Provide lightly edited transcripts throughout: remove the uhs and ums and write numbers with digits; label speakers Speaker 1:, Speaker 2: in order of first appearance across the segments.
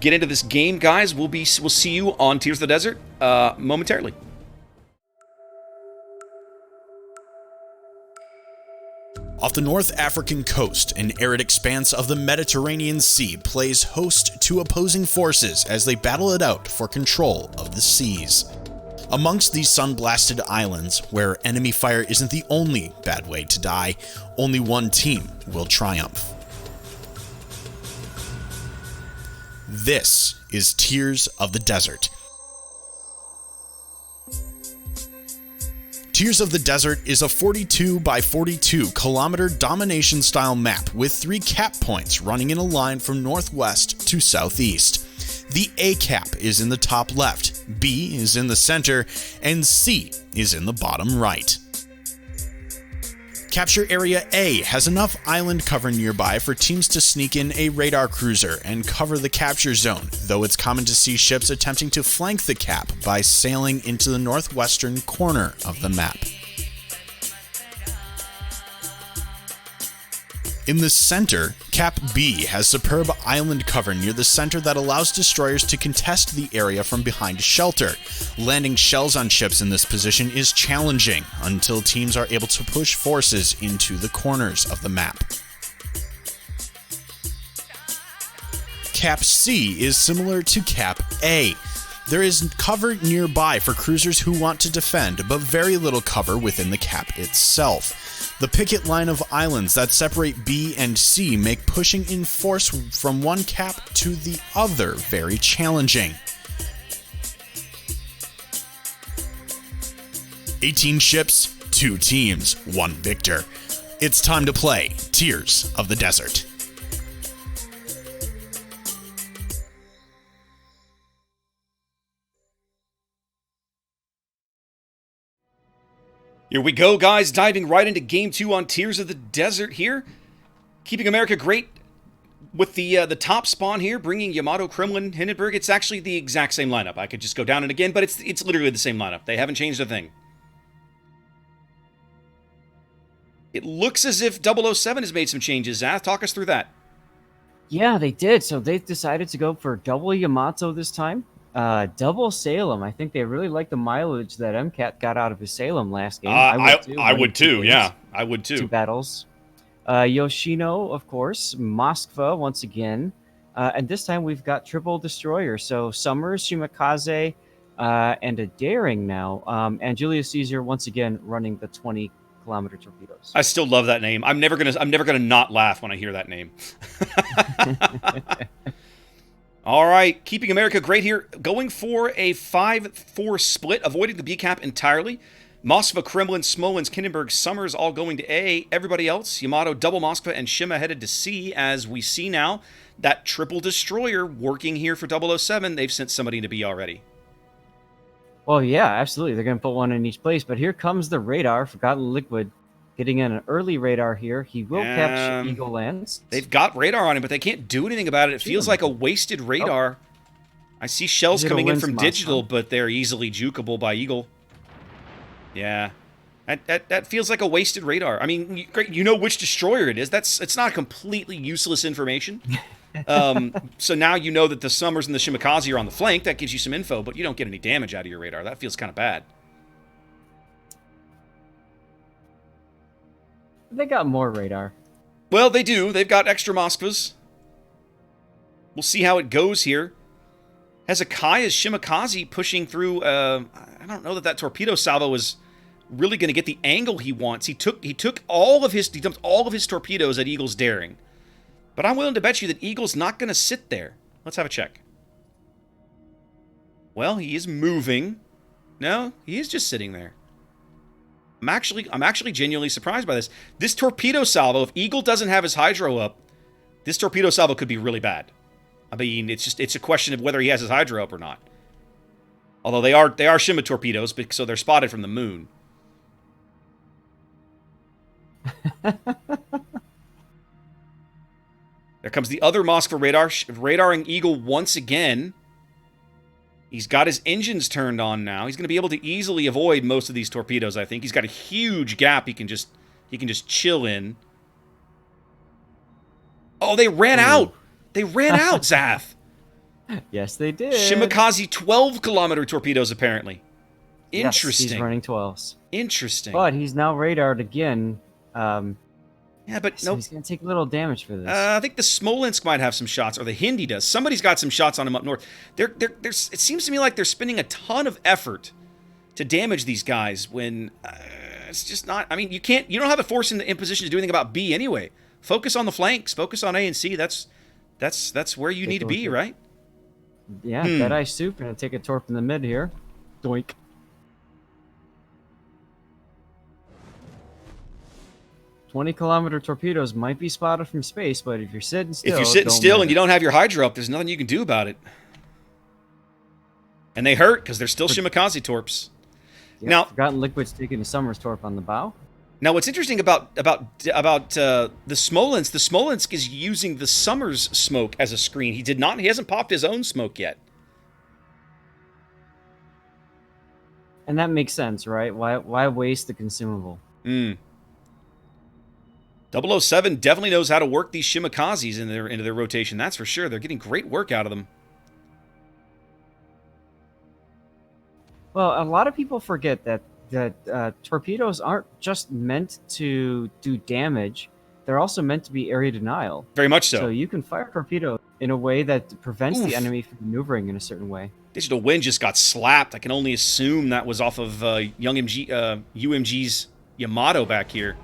Speaker 1: get into this game, guys. We'll see you on Tears of the Desert momentarily.
Speaker 2: Off the North African coast, an arid expanse of the Mediterranean Sea plays host to opposing forces as they battle it out for control of the seas. Amongst these sun-blasted islands, where enemy fire isn't the only bad way to die, only one team will triumph. This is Tears of the Desert. Tears of the Desert is a 42 by 42 kilometer domination-style map with 3 cap points running in a line from northwest to southeast. The A cap is in the top left, B is in the center, and C is in the bottom right. Capture Area A has enough island cover nearby for teams to sneak in a radar cruiser and cover the capture zone, though it's common to see ships attempting to flank the cap by sailing into the northwestern corner of the map. In the center, Cap B has superb island cover near the center that allows destroyers to contest the area from behind shelter. Landing shells on ships in this position is challenging until teams are able to push forces into the corners of the map. Cap C is similar to Cap A. There is cover nearby for cruisers who want to defend, but very little cover within the cap itself. The picket line of islands that separate B and C make pushing in force from one cap to the other very challenging. 18 ships, 2 teams, 1 victor. It's time to play Tears of the Desert.
Speaker 1: Here we go, guys, diving right into Game 2 on Tears of the Desert here. Keeping America great with the top spawn here, bringing Yamato, Kremlin, Hindenburg. It's actually the exact same lineup. I could just go down it again, but it's literally the same lineup. They haven't changed a thing. It looks as if OO7 has made some changes. Zath, talk us through that.
Speaker 3: Yeah, they did. So they decided to go for double Yamato this time. Double Salem. I think they really like the mileage that MCAT got out of his Salem last game.
Speaker 1: I would too. Yeah, I would too.
Speaker 3: 2 battles. Yoshino, of course. Moskva once again. And this time we've got triple destroyer. So Summers, Shimakaze, and a Daring now. And Julius Caesar once again running the 20-kilometer torpedoes.
Speaker 1: I still love that name. I'm never gonna not laugh when I hear that name. All right, keeping America great here. Going for a 5-4 split, avoiding the B cap entirely. Moskva, Kremlin, Smolensk, Hindenburg, Summers all going to A. Everybody else, Yamato, double Moskva, and Shima headed to C. As we see now, that triple destroyer working here for OO7. They've sent somebody to B already.
Speaker 3: Well, yeah, absolutely. They're going to put one in each place. But here comes the radar, Forgotten Liquid, getting in an early radar here. He will capture Eagle Lands.
Speaker 1: They've got radar on him, but they can't do anything about it. It feels like a wasted radar. I see shells coming in from digital, but they're easily jukeable by Eagle. Yeah. That feels like a wasted radar. I mean, you know which destroyer it is. It's not completely useless information. So now you know that the Summers and the Shimakaze are on the flank. That gives you some info, but you don't get any damage out of your radar. That feels kind of bad.
Speaker 3: They got more radar.
Speaker 1: Well, they do. They've got extra Moskvas. We'll see how it goes here. Hezekiah's Shimakaze pushing through. I don't know that torpedo salvo is really going to get the angle he wants. He dumped all of his torpedoes at Eagle's Daring. But I'm willing to bet you that Eagle's not going to sit there. Let's have a check. Well, he is moving. No, he is just sitting there. I'm actually genuinely surprised by this. This torpedo salvo, if Eagle doesn't have his hydro up, this torpedo salvo could be really bad. I mean, it's a question of whether he has his hydro up or not. Although they are Shima torpedoes, so they're spotted from the moon. There comes the other Moskva radar, radaring Eagle once again. He's got his engines turned on now. He's going to be able to easily avoid most of these torpedoes, I think. He's got a huge gap he can just chill in. Oh, they ran out. They ran out, Zath.
Speaker 3: Yes, they did.
Speaker 1: Shimakaze 12-kilometer torpedoes, apparently. Interesting.
Speaker 3: Yes, he's running 12s.
Speaker 1: Interesting.
Speaker 3: But he's now radared again.
Speaker 1: Yeah, but
Speaker 3: so
Speaker 1: nope.
Speaker 3: he's going to take a little damage for this.
Speaker 1: I think the Smolensk might have some shots, or the Hindi does. Somebody's got some shots on him up north. It seems to me like they're spending a ton of effort to damage these guys when it's just not. I mean, you don't have a force in position to do anything about B anyway. Focus on the flanks. Focus on A and C. That's where you need to be, right?
Speaker 3: Yeah, Deadeye Soup going to take a torp in the mid here. Doink. "20-kilometer torpedoes might be spotted from space, but if you're sitting still,
Speaker 1: if you're sitting still and you don't have your Hydra up, there's nothing you can do about it. And they hurt because they're still Shimakaze torps.
Speaker 3: Yep,
Speaker 1: now,
Speaker 3: Forgotten Liquid's taking a Summers torp on the bow.
Speaker 1: Now, what's interesting about the Smolensk is using the Summers smoke as a screen. He hasn't popped his own smoke yet.
Speaker 3: And that makes sense, right? Why waste the consumable?
Speaker 1: 007 definitely knows how to work these Shimakazes into their rotation. That's for sure. They're getting great work out of them.
Speaker 3: Well, a lot of people forget that torpedoes aren't just meant to do damage. They're also meant to be area denial.
Speaker 1: Very much so.
Speaker 3: So you can fire a torpedo in a way that prevents the enemy from maneuvering in a certain way.
Speaker 1: Digital Wind just got slapped. I can only assume that was off of UMG's Yamato back here.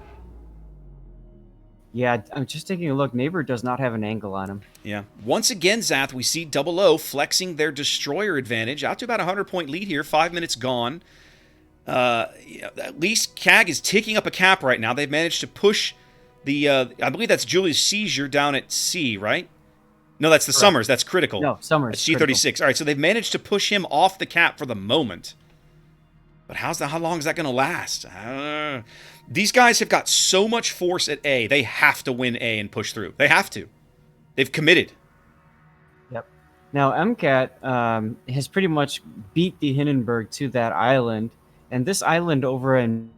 Speaker 3: Yeah, I'm just taking a look. Neighbor does not have an angle on him.
Speaker 1: Yeah. Once again, Zath, we see OO flexing their destroyer advantage out to about a 100-point lead here. 5 minutes gone. At least KAG is ticking up a cap right now. They've managed to push the, I believe that's Julius Seizure down at C, right? No, that's the
Speaker 3: Correct.
Speaker 1: Summers. That's critical.
Speaker 3: No, Summers.
Speaker 1: That's G36. All right, so they've managed to push him off the cap for the moment. But how long is that going to last? These guys have got so much force at A. They have to win A and push through. They have to. They've committed.
Speaker 3: Yep. Now, MCAT has pretty much beat the Hindenburg to that island. And this island over in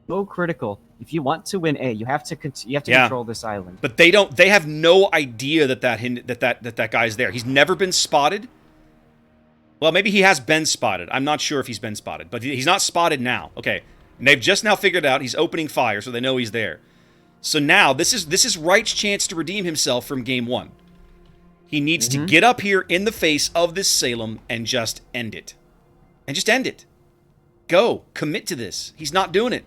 Speaker 3: so critical. If you want to win A, you have to control this island.
Speaker 1: But they don't. They have no idea that guy's there. He's never been spotted. Well, maybe he has been spotted. I'm not sure if he's been spotted, but he's not spotted now. Okay, and they've just now figured out he's opening fire, so they know he's there. So now this is Wright's chance to redeem himself from game one. He needs to get up here in the face of this Salem and just end it, Go, commit to this. He's not doing it,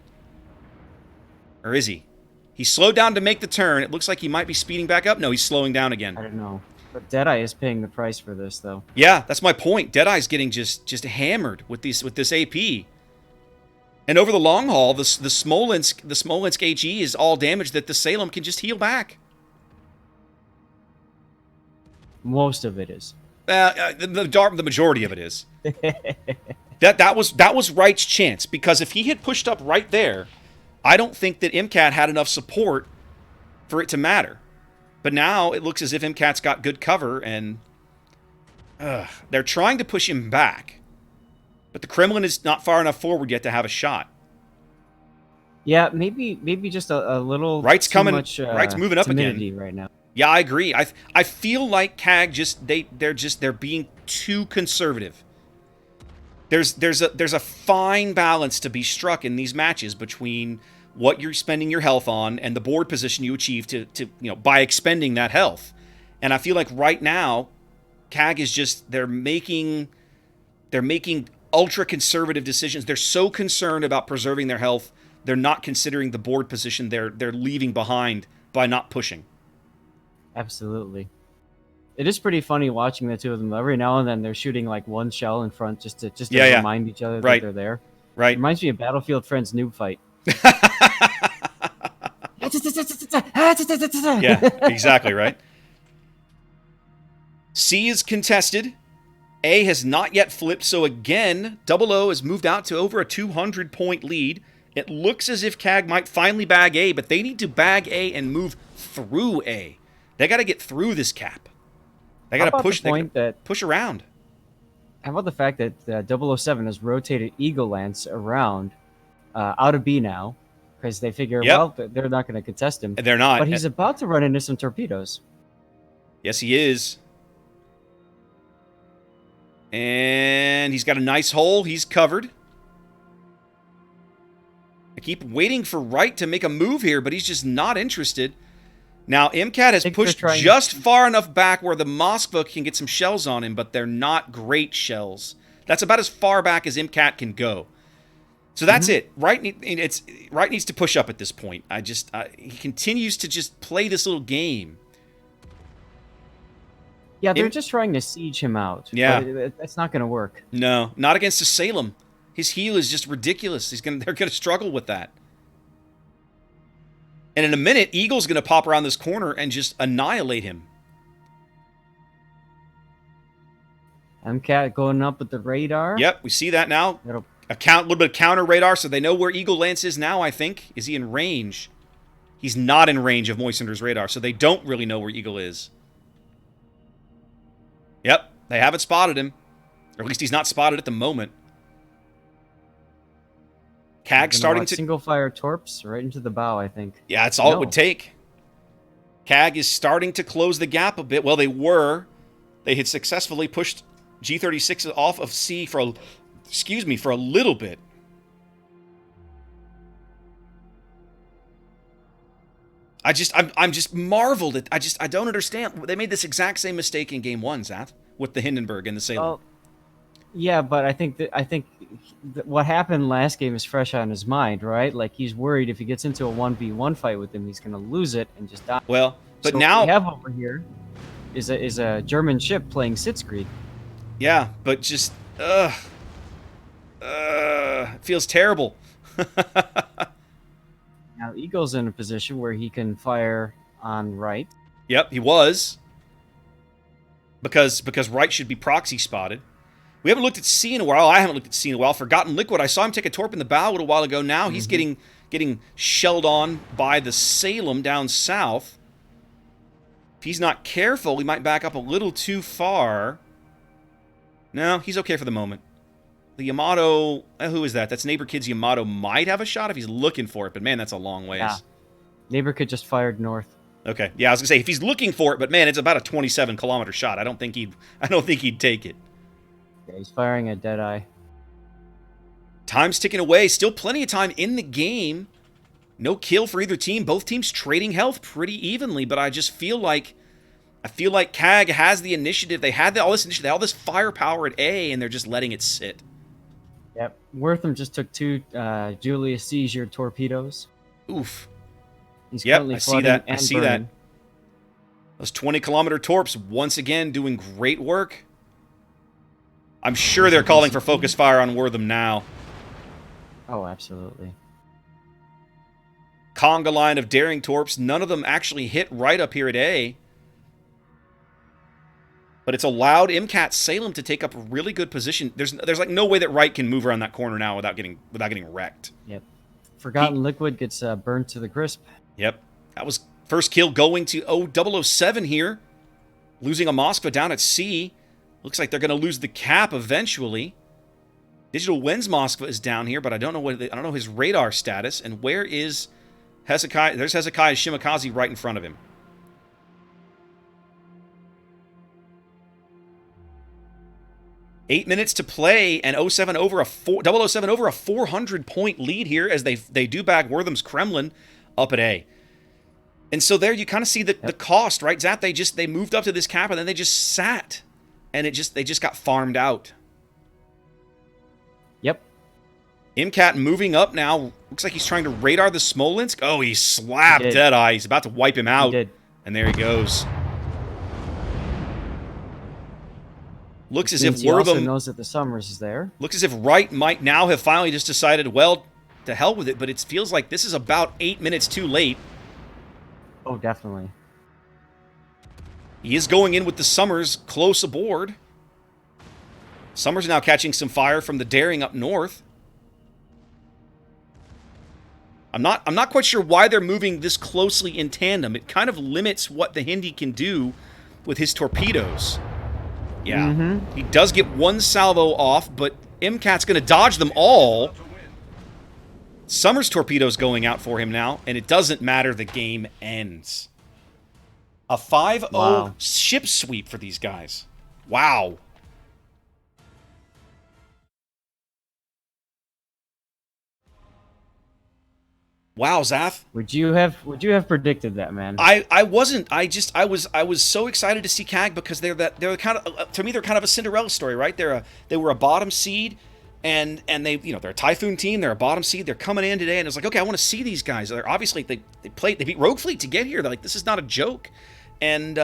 Speaker 1: or is he? He slowed down to make the turn. It looks like he might be speeding back up. No, he's slowing down again.
Speaker 3: I don't know. But Deadeye is paying the price for this, though.
Speaker 1: Yeah, that's my point. Deadeye's getting just hammered with this AP. And over the long haul, the Smolensk HE is all damage that the Salem can just heal back.
Speaker 3: Most of it is.
Speaker 1: The majority of it is. That was Wright's chance, because if he had pushed up right there, I don't think that MCAT had enough support for it to matter. But now it looks as if MCAT's got good cover, and they're trying to push him back. But the Kremlin is not far enough forward yet to have a shot.
Speaker 3: Yeah, maybe just a little.
Speaker 1: Wright's
Speaker 3: too
Speaker 1: coming.
Speaker 3: Much,
Speaker 1: Wright's moving up again
Speaker 3: right now.
Speaker 1: Yeah, I agree. I feel like KAG they're being too conservative. There's a fine balance to be struck in these matches between what you're spending your health on and the board position you achieve to by expending that health. And I feel like right now, KAG is just they're making ultra conservative decisions. They're so concerned about preserving their health, they're not considering the board position they're leaving behind by not pushing.
Speaker 3: Absolutely. It is pretty funny watching the two of them. Every now and then they're shooting like one shell in front just to remind each other that they're there.
Speaker 1: Right.
Speaker 3: It reminds me of Battlefield Friends Noob Fight.
Speaker 1: Yeah, exactly right. C is contested. A has not yet flipped, so again, OO has moved out to over a 200-point lead. It looks as if KAG might finally bag A, but they need to bag A and move through A. They got to get through this cap. They got to push around.
Speaker 3: How about the fact that 007 has rotated Eagle Lance around out of B now, because they figure, well, they're not going to contest him.
Speaker 1: They're not.
Speaker 3: But he's about to run into some torpedoes.
Speaker 1: Yes, he is. And he's got a nice hole. He's covered. I keep waiting for Wright to make a move here, but he's just not interested. Now, MCAT has pushed just far enough back where the Moskva can get some shells on him, but they're not great shells. That's about as far back as MCAT can go. So that's it. Wright needs to push up at this point. He continues to just play this little game.
Speaker 3: Yeah, they're just trying to siege him out.
Speaker 1: Yeah.
Speaker 3: But that's not going to work.
Speaker 1: No, not against the Salem. His heal is just ridiculous. They're going to struggle with that. And in a minute, Eagle's going to pop around this corner and just annihilate him.
Speaker 3: MCAT going up with the radar.
Speaker 1: Yep, we see that now. A little bit of counter radar, so they know where Eagle Lance is now, I think. Is he in range? He's not in range of Moistender's radar, so they don't really know where Eagle is. Yep, they haven't spotted him. Or at least he's not spotted at the moment. KAG starting to...
Speaker 3: Single fire torps right into the bow, I think.
Speaker 1: Yeah, that's all it would take. KAG is starting to close the gap a bit. Well, they were. They had successfully pushed G36 off of C for a little bit. I'm just marveled at. I don't understand. They made this exact same mistake in game 1, Zat, with the Hindenburg and the Salem.
Speaker 3: Well, yeah, but I think what happened last game is fresh on his mind, right? Like he's worried if he gets into a 1v1 fight with him, he's going to lose it and just die.
Speaker 1: Well, but
Speaker 3: so
Speaker 1: now
Speaker 3: what we have over here is a German ship playing Sitzkrieg.
Speaker 1: Yeah, but just it feels terrible.
Speaker 3: Now Eagle's in a position where he can fire on Wright.
Speaker 1: Yep, he was. Because Wright should be proxy spotted. We haven't looked at C in a while. I haven't looked at C in a while. Forgotten Liquid. I saw him take a torp in the bow a little while ago. Now he's getting shelled on by the Salem down south. If he's not careful, he might back up a little too far. No, he's okay for the moment. The Yamato, who is that? That's Neighbor Kid's Yamato might have a shot if he's looking for it, but man, that's a long ways.
Speaker 3: Yeah. Neighbor Kid just fired north.
Speaker 1: Okay, yeah, I was gonna say if he's looking for it, but man, it's about a 27-kilometer shot. I don't think he'd take it.
Speaker 3: Yeah, he's firing a Deadeye.
Speaker 1: Time's ticking away. Still plenty of time in the game. No kill for either team. Both teams trading health pretty evenly, but I just feel like KAG has the initiative. They had all this initiative, all this firepower at A, and they're just letting it sit.
Speaker 3: Yep. Wortham just took 2 Julius Caesar torpedoes.
Speaker 1: Oof.
Speaker 3: He's
Speaker 1: yep,
Speaker 3: currently
Speaker 1: I see that.
Speaker 3: and
Speaker 1: I see
Speaker 3: burning.
Speaker 1: that. Those 20-kilometer torps, once again, doing great work. I'm sure they're calling for focus fire on Wortham now.
Speaker 3: Oh, absolutely.
Speaker 1: Conga line of daring torps. None of them actually hit right up here at A. But it's allowed MCAT Salem to take up a really good position. There's like no way that Wright can move around that corner now without getting wrecked.
Speaker 3: Yep. Forgotten Liquid gets burned to the crisp.
Speaker 1: Yep. That was first kill going to OO7 here. Losing a Moskva down at C. Looks like they're going to lose the cap eventually. Digital Wens Moskva is down here, but I don't know his radar status. And where is Hezekiah? There's Hezekiah Shimakaze right in front of him. Eight minutes to play, and 007 over a 400-point lead here as they do bag Wortham's Kremlin up at A. And so there you kind of see the cost, right? Zat, they moved up to this cap and then they just sat. And they just got farmed out.
Speaker 3: Yep.
Speaker 1: MCAT moving up now. Looks like he's trying to radar the Smolensk. Oh, he slapped Deadeye. He's about to wipe him out.
Speaker 3: He did.
Speaker 1: And there he goes. Looks as if Wortham
Speaker 3: also knows that the Summers is there.
Speaker 1: Looks as if Wright might now have finally just decided, well, to hell with it. But it feels like this is about 8 minutes too late.
Speaker 3: Oh, definitely.
Speaker 1: He is going in with the Summers close aboard. Summers now catching some fire from the Daring up north. I'm not quite sure why they're moving this closely in tandem. It kind of limits what the Hindi can do with his torpedoes. Yeah, He does get one salvo off, but MCAT's going to dodge them all. Summers' torpedoes going out for him now, and it doesn't matter. The game ends. A 5-0 ship sweep for these guys. Wow. Wow, Zath.
Speaker 3: Would you have predicted that, man?
Speaker 1: I wasn't. I was so excited to see KAG because they're kind of to me they're kind of a Cinderella story, right? They were a bottom seed, and they they're a Typhoon team. They're a bottom seed. They're coming in today, and it's like, okay, I want to see these guys. They're obviously they beat Rogue Fleet to get here. They're like, this is not a joke, and